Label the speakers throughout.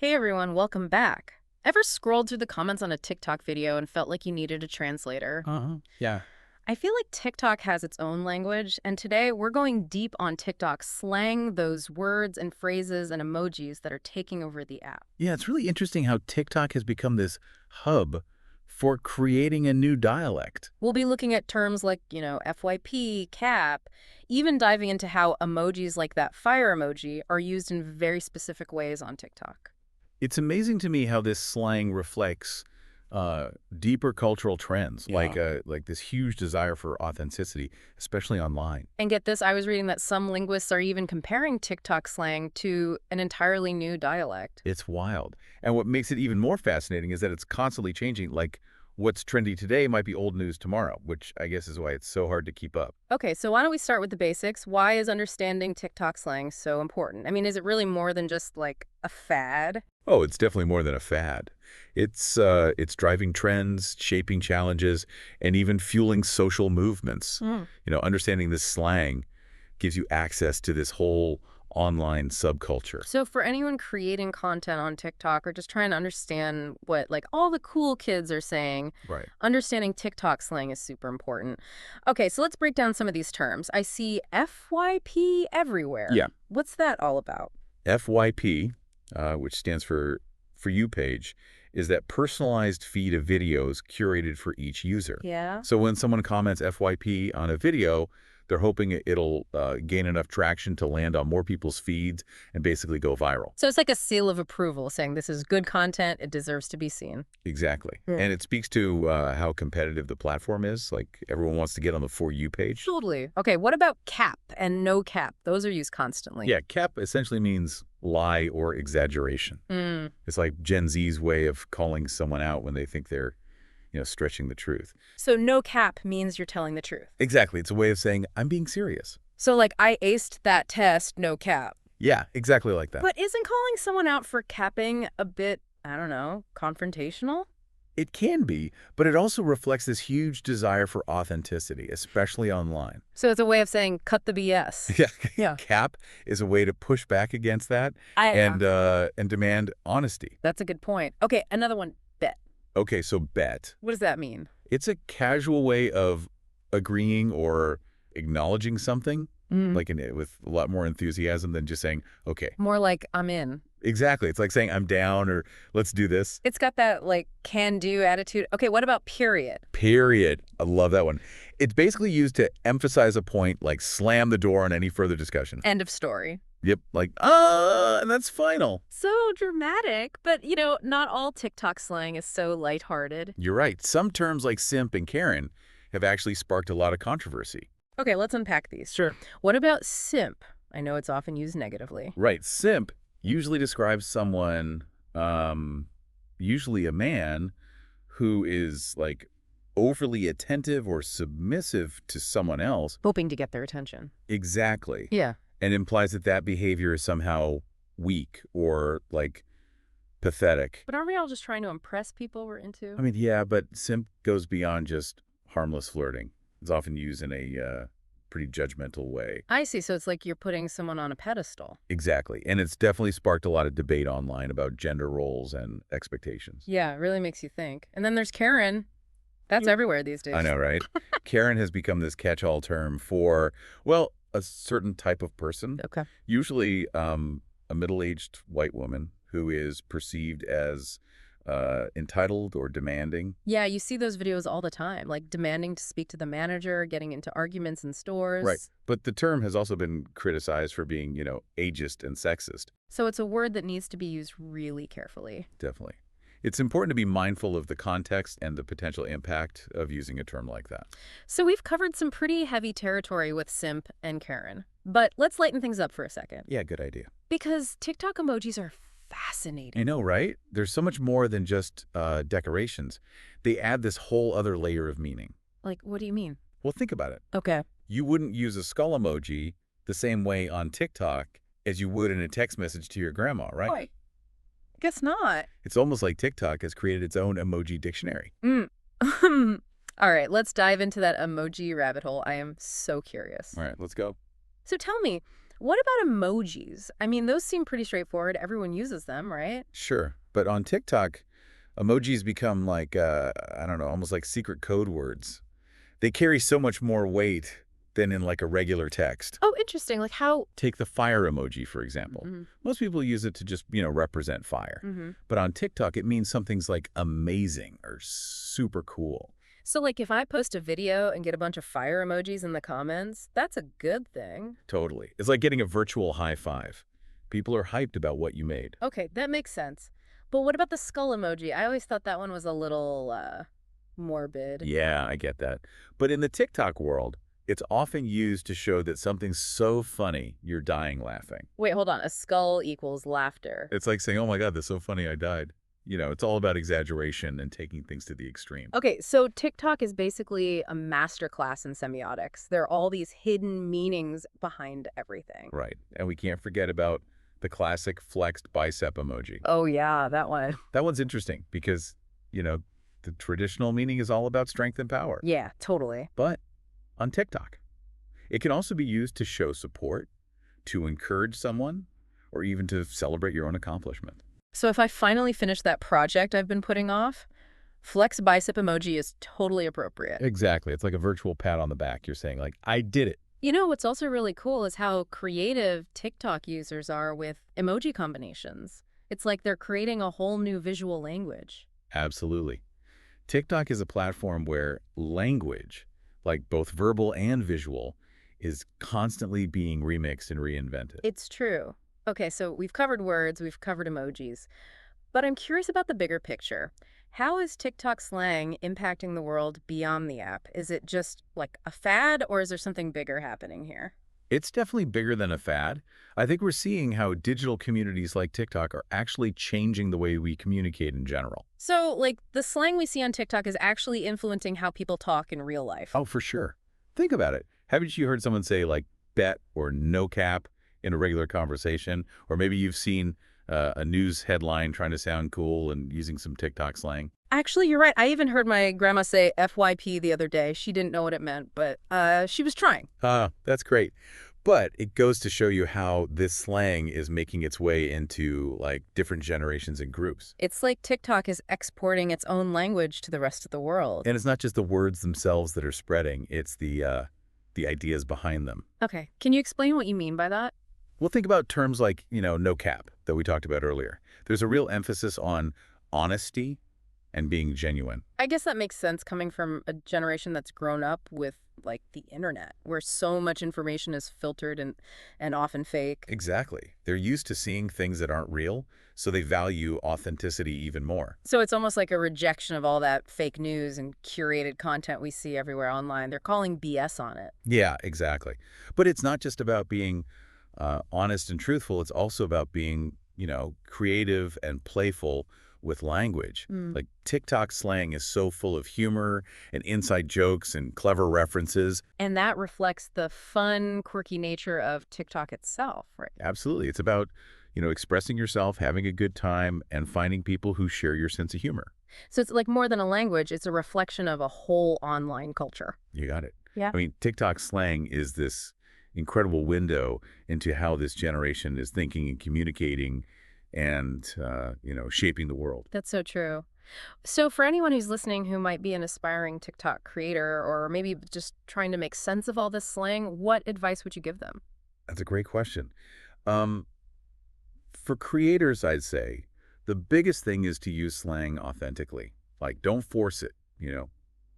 Speaker 1: Hey everyone, welcome back. Ever scrolled through the comments on a TikTok video and felt like you needed a translator?
Speaker 2: Yeah.
Speaker 1: I feel like TikTok has its own language, and today we're going deep on TikTok slang, those words and phrases and emojis that are taking over the app.
Speaker 2: Yeah, it's really interesting how TikTok has become this hub for creating a new dialect.
Speaker 1: We'll be looking at terms like, FYP, cap, even diving into how emojis like that fire emoji are used in very specific ways on TikTok.
Speaker 2: It's amazing to me how this slang reflects deeper cultural trends, like this huge desire for authenticity, especially online.
Speaker 1: And get this, I was reading that some linguists are even comparing TikTok slang to an entirely new dialect.
Speaker 2: It's wild. And what makes it even more fascinating is that it's constantly changing. Like what's trendy today might be old news tomorrow, which I guess is why it's so hard to keep up.
Speaker 1: Okay, so why don't we start with the basics? Why is understanding TikTok slang so important? I mean, is it really more than just like a fad?
Speaker 2: Oh, it's definitely more than a fad. It's driving trends, shaping challenges, and even fueling social movements.
Speaker 1: Mm.
Speaker 2: Understanding this slang gives you access to this whole online subculture.
Speaker 1: So for anyone creating content on TikTok or just trying to understand what like all the cool kids are saying,
Speaker 2: Right.
Speaker 1: understanding TikTok slang is super important. Okay, so let's break down some of these terms. I see FYP everywhere.
Speaker 2: Yeah.
Speaker 1: What's that all about?
Speaker 2: FYP, which stands for you page, is that personalized feed of videos curated for each user.
Speaker 1: Yeah.
Speaker 2: So when someone comments FYP on a video, they're hoping it'll gain enough traction to land on more people's feeds and basically go viral.
Speaker 1: So it's like a seal of approval saying this is good content, it deserves to be seen.
Speaker 2: Exactly.
Speaker 1: Hmm.
Speaker 2: And it speaks to how competitive the platform is. Like everyone wants to get on the For You page.
Speaker 1: Totally. Okay, what about cap and no cap? Those are used constantly.
Speaker 2: Yeah, cap essentially means lie or exaggeration.
Speaker 1: Mm.
Speaker 2: It's like Gen Z's way of calling someone out when they think they're stretching the truth.
Speaker 1: So no cap means you're telling the truth.
Speaker 2: Exactly. It's a way of saying, I'm being serious.
Speaker 1: So like I aced that test, no cap.
Speaker 2: Yeah, exactly like that.
Speaker 1: But isn't calling someone out for capping a bit, I don't know, confrontational?
Speaker 2: It can be, but it also reflects this huge desire for authenticity, especially online.
Speaker 1: So it's a way of saying cut the BS.
Speaker 2: Yeah.
Speaker 1: Yeah.
Speaker 2: Cap is a way to push back against that and demand honesty.
Speaker 1: That's a good point. Okay, another one, bet.
Speaker 2: Okay, so bet.
Speaker 1: What does that mean?
Speaker 2: It's a casual way of agreeing or acknowledging something, with a lot more enthusiasm than just saying, okay.
Speaker 1: More like I'm in.
Speaker 2: Exactly. It's like saying I'm down or let's do this.
Speaker 1: It's got that like can-do attitude. Okay, what about period?
Speaker 2: Period. I love that one. It's basically used to emphasize a point, like slam the door on any further discussion.
Speaker 1: End of story.
Speaker 2: Yep, like, and that's final.
Speaker 1: So dramatic, but not all TikTok slang is so lighthearted.
Speaker 2: You're right. Some terms like simp and Karen have actually sparked a lot of controversy.
Speaker 1: Okay, let's unpack these.
Speaker 2: Sure.
Speaker 1: What about simp? I know it's often used negatively.
Speaker 2: Right. Simp usually describes someone, usually a man, who is like overly attentive or submissive to someone else.
Speaker 1: Hoping to get their attention.
Speaker 2: Exactly.
Speaker 1: Yeah.
Speaker 2: And implies that that behavior is somehow weak or like pathetic.
Speaker 1: But aren't we all just trying to impress people we're into?
Speaker 2: I mean, yeah, but simp goes beyond just harmless flirting. It's often used in a pretty judgmental way.
Speaker 1: I see. So it's like you're putting someone on a pedestal.
Speaker 2: Exactly. And it's definitely sparked a lot of debate online about gender roles and expectations.
Speaker 1: Yeah, it really makes you think. And then there's Karen. That's everywhere these days.
Speaker 2: I know, right? Karen has become this catch-all term for, well, a certain type of person.
Speaker 1: Okay.
Speaker 2: Usually a middle-aged white woman who is perceived as entitled or demanding.
Speaker 1: Yeah, you see those videos all the time, like demanding to speak to the manager, getting into arguments in stores.
Speaker 2: Right. But the term has also been criticized for being, ageist and sexist.
Speaker 1: So it's a word that needs to be used really carefully.
Speaker 2: Definitely. It's important to be mindful of the context and the potential impact of using a term like that.
Speaker 1: So we've covered some pretty heavy territory with simp and Karen. But let's lighten things up for a second.
Speaker 2: Yeah, good idea.
Speaker 1: Because TikTok emojis are fascinating.
Speaker 2: I know, right? There's so much more than just decorations. They add this whole other layer of meaning.
Speaker 1: Like, what do you mean?
Speaker 2: Well, think about it.
Speaker 1: Okay.
Speaker 2: You wouldn't use a skull emoji the same way on TikTok as you would in a text message to your grandma, right?
Speaker 1: Oh, guess not.
Speaker 2: It's almost like TikTok has created its own emoji dictionary.
Speaker 1: All right, let's dive into that emoji rabbit hole. I am so curious.
Speaker 2: All right, let's go.
Speaker 1: So tell me, What about emojis? I mean, those seem pretty straightforward. Everyone uses them, right?
Speaker 2: Sure. But on TikTok, emojis become like, I don't know, almost like secret code words. They carry so much more weight than in like a regular text.
Speaker 1: Oh, interesting. Like how?
Speaker 2: Take the fire emoji, for example.
Speaker 1: Mm-hmm.
Speaker 2: Most people use it to just, represent fire.
Speaker 1: Mm-hmm.
Speaker 2: But on TikTok, it means something's like amazing or super cool.
Speaker 1: So, like, if I post a video and get a bunch of fire emojis in the comments, that's a good thing.
Speaker 2: Totally. It's like getting a virtual high five. People are hyped about what you made.
Speaker 1: Okay, that makes sense. But what about the skull emoji? I always thought that one was a little, morbid.
Speaker 2: Yeah, I get that. But in the TikTok world, it's often used to show that something's so funny, you're dying laughing.
Speaker 1: Wait, hold on. A skull equals laughter.
Speaker 2: It's like saying, oh my God, that's so funny, I died. It's all about exaggeration and taking things to the extreme.
Speaker 1: Okay, so TikTok is basically a masterclass in semiotics. There are all these hidden meanings behind everything.
Speaker 2: Right. And we can't forget about the classic flexed bicep emoji.
Speaker 1: Oh, yeah, that one.
Speaker 2: That one's interesting because, the traditional meaning is all about strength and power.
Speaker 1: Yeah, totally.
Speaker 2: But on TikTok, it can also be used to show support, to encourage someone, or even to celebrate your own accomplishment.
Speaker 1: So if I finally finish that project I've been putting off, flex bicep emoji is totally appropriate.
Speaker 2: Exactly. It's like a virtual pat on the back. You're saying, like, I did it.
Speaker 1: You know, what's also really cool is how creative TikTok users are with emoji combinations. It's like they're creating a whole new visual language.
Speaker 2: Absolutely. TikTok is a platform where language, like both verbal and visual, is constantly being remixed and reinvented.
Speaker 1: It's true. Okay, so we've covered words, we've covered emojis, but I'm curious about the bigger picture. How is TikTok slang impacting the world beyond the app? Is it just like a fad, or is there something bigger happening here?
Speaker 2: It's definitely bigger than a fad. I think we're seeing how digital communities like TikTok are actually changing the way we communicate in general.
Speaker 1: So, like, the slang we see on TikTok is actually influencing how people talk in real life.
Speaker 2: Oh, for sure. Think about it. Haven't you heard someone say, like, bet or no cap in a regular conversation? Or maybe you've seen a news headline trying to sound cool and using some TikTok slang.
Speaker 1: Actually, you're right. I even heard my grandma say FYP the other day. She didn't know what it meant, but she was trying.
Speaker 2: That's great. But it goes to show you how this slang is making its way into, like, different generations and groups.
Speaker 1: It's like TikTok is exporting its own language to the rest of the world.
Speaker 2: And it's not just the words themselves that are spreading, it's the ideas behind them.
Speaker 1: Okay, can you explain what you mean by that?
Speaker 2: Well, think about terms like, no cap that we talked about earlier. There's a real emphasis on honesty and being genuine.
Speaker 1: I guess that makes sense coming from a generation that's grown up with, like, the internet, where so much information is filtered and often fake.
Speaker 2: Exactly. They're used to seeing things that aren't real, so they value authenticity even more.
Speaker 1: So it's almost like a rejection of all that fake news and curated content we see everywhere online. They're calling BS on it.
Speaker 2: Yeah, exactly. But it's not just about being honest and truthful. It's also about being, creative and playful with language. Like TikTok slang is so full of humor and inside jokes and clever references.
Speaker 1: And that reflects the fun, quirky nature of TikTok itself, right?
Speaker 2: Absolutely. It's about, expressing yourself, having a good time, and finding people who share your sense of humor.
Speaker 1: So it's like more than a language, it's a reflection of a whole online culture.
Speaker 2: You got it.
Speaker 1: Yeah.
Speaker 2: I mean, TikTok slang is this incredible window into how this generation is thinking and communicating and, shaping the world.
Speaker 1: That's so true. So for anyone who's listening who might be an aspiring TikTok creator or maybe just trying to make sense of all this slang, what advice would you give them?
Speaker 2: That's a great question. For creators, I'd say the biggest thing is to use slang authentically. Like, don't force it,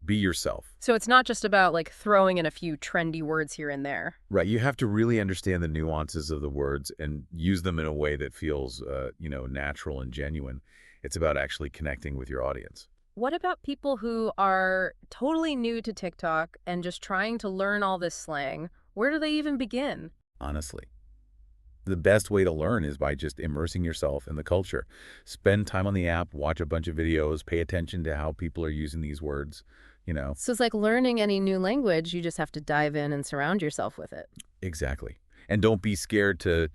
Speaker 2: be yourself.
Speaker 1: So it's not just about like throwing in a few trendy words here and there.
Speaker 2: Right. You have to really understand the nuances of the words and use them in a way that feels, natural and genuine. It's about actually connecting with your audience.
Speaker 1: What about people who are totally new to TikTok and just trying to learn all this slang? Where do they even begin?
Speaker 2: Honestly, the best way to learn is by just immersing yourself in the culture. Spend time on the app, watch a bunch of videos, pay attention to how people are using these words.
Speaker 1: So it's like learning any new language. You just have to dive in and surround yourself with it.
Speaker 2: Exactly. And don't be scared to,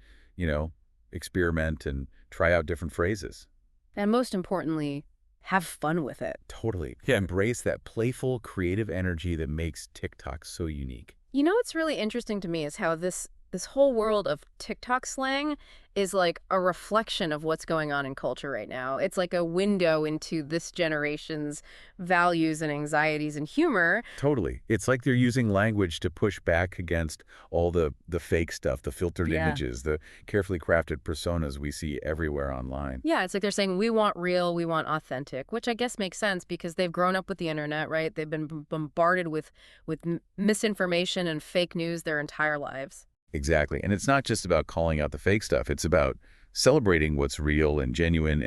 Speaker 2: experiment and try out different phrases.
Speaker 1: And most importantly, have fun with it.
Speaker 2: Totally. Yeah, embrace that playful, creative energy that makes TikTok so unique.
Speaker 1: You know what's really interesting to me is how this this whole world of TikTok slang is like a reflection of what's going on in culture right now. It's like a window into this generation's values and anxieties and humor.
Speaker 2: Totally. It's like they're using language to push back against all the fake stuff, the filtered
Speaker 1: Yeah.
Speaker 2: images, the carefully crafted personas we see everywhere online.
Speaker 1: Yeah, it's like they're saying we want real, we want authentic, which I guess makes sense because they've grown up with the internet, right? They've been bombarded with misinformation and fake news their entire lives.
Speaker 2: Exactly. And it's not just about calling out the fake stuff. It's about celebrating what's real and genuine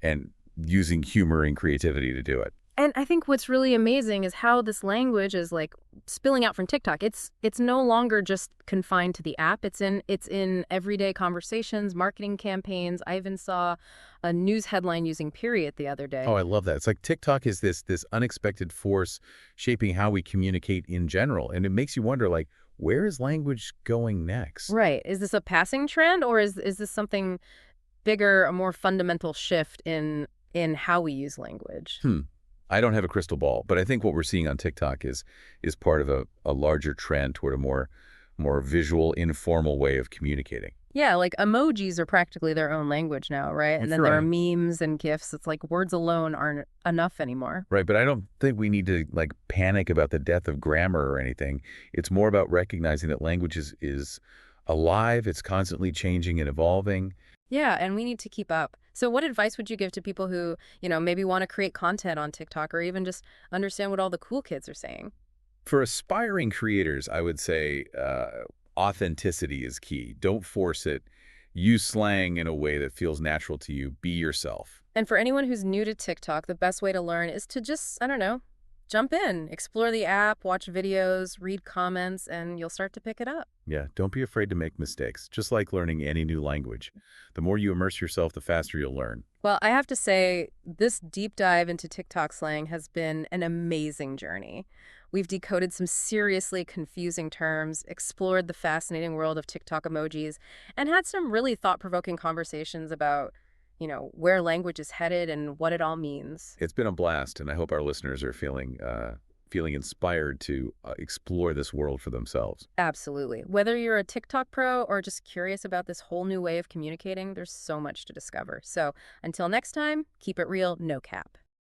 Speaker 2: and using humor and creativity to do it.
Speaker 1: And I think what's really amazing is how this language is like spilling out from TikTok. It's no longer just confined to the app. It's in everyday conversations, marketing campaigns. I even saw a news headline using period the other
Speaker 2: Oh,
Speaker 1: day.
Speaker 2: I love that. It's like TikTok is this unexpected force shaping how we communicate in general. And it makes you wonder, like, where is language going next?
Speaker 1: Right. Is this a passing trend or is this something bigger, a more fundamental shift in how we use language?
Speaker 2: Hmm. I don't have a crystal ball, but I think what we're seeing on TikTok is part of a larger trend toward a more visual, informal way of communicating.
Speaker 1: Yeah, like emojis are practically their own language now, right? And then
Speaker 2: You're
Speaker 1: there are
Speaker 2: right.
Speaker 1: memes and GIFs. It's like words alone aren't enough anymore.
Speaker 2: Right, but I don't think we need to like panic about the death of grammar or anything. It's more about recognizing that language is alive, it's constantly changing and evolving.
Speaker 1: Yeah, and we need to keep up. So what advice would you give to people who, maybe want to create content on TikTok or even just understand what all the cool kids are saying?
Speaker 2: For aspiring creators, I would say authenticity is key. Don't force it. Use slang in a way that feels natural to you. Be yourself.
Speaker 1: And for anyone who's new to TikTok, the best way to learn is to just, I don't know, jump in, explore the app, watch videos, read comments, and you'll start to pick it up.
Speaker 2: Yeah, don't be afraid to make mistakes, just like learning any new language. The more you immerse yourself, the faster you'll learn.
Speaker 1: Well, I have to say, this deep dive into TikTok slang has been an amazing journey. We've decoded some seriously confusing terms, explored the fascinating world of TikTok emojis, and had some really thought-provoking conversations about, where language is headed and what it all means.
Speaker 2: It's been a blast, and I hope our listeners are feeling inspired to explore this world for themselves.
Speaker 1: Absolutely. Whether you're a TikTok pro or just curious about this whole new way of communicating, there's so much to discover. So until next time, keep it real, no cap.